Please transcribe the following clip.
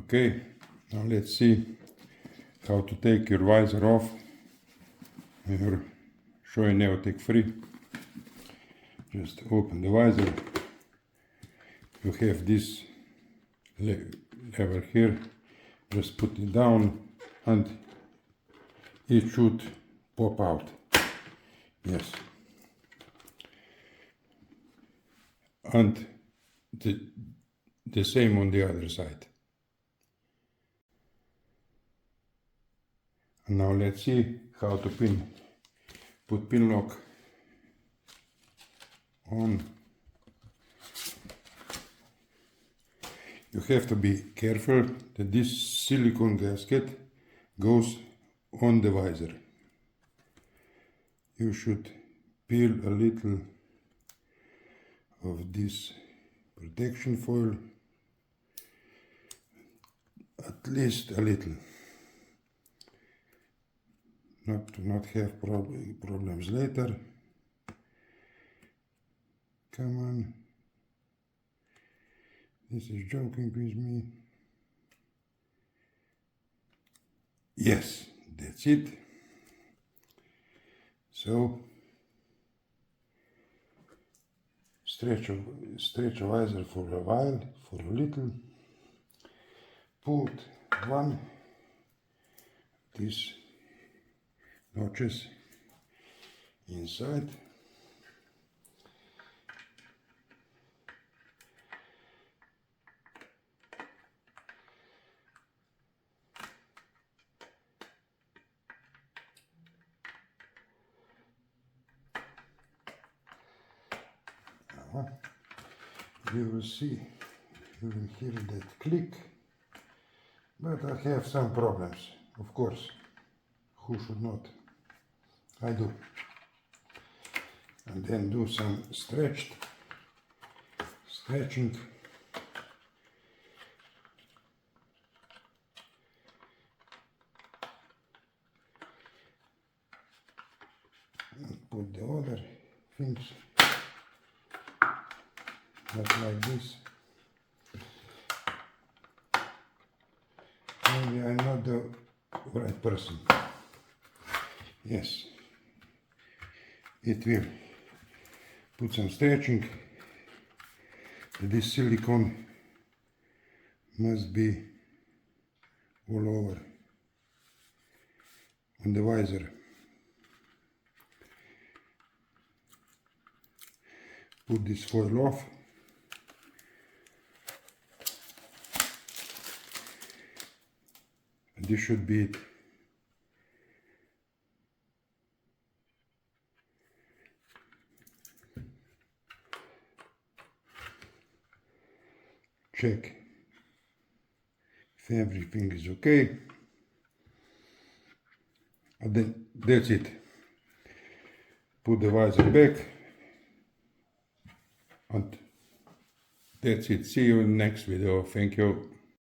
Okay, now let's see how to take your visor off your Shoei Neotec 3. Just open the visor. You have this lever here. Just put it down and it should pop out. Yes. And the same on the other side. And now let's see how to put pin lock on. You have to be careful that this silicone gasket goes on the visor. You should peel a little of this protection foil, at least a little, to not have problems later. Come on, this is joking with me. Yes, that's it. So stretch a visor for a while, for a little. Put one these notches inside. You will see, you will hear that click, but I have some problems, of course. Who should not? I do. And then do some stretching. And put the other things. Not like this. Maybe I'm not the right person. Yes, it will. Put some stretching. This silicone must be all over on the visor. Put this foil off. This should be it. Check if everything is okay. And then that's it. Put the visor back. And that's it. See you in the next video. Thank you.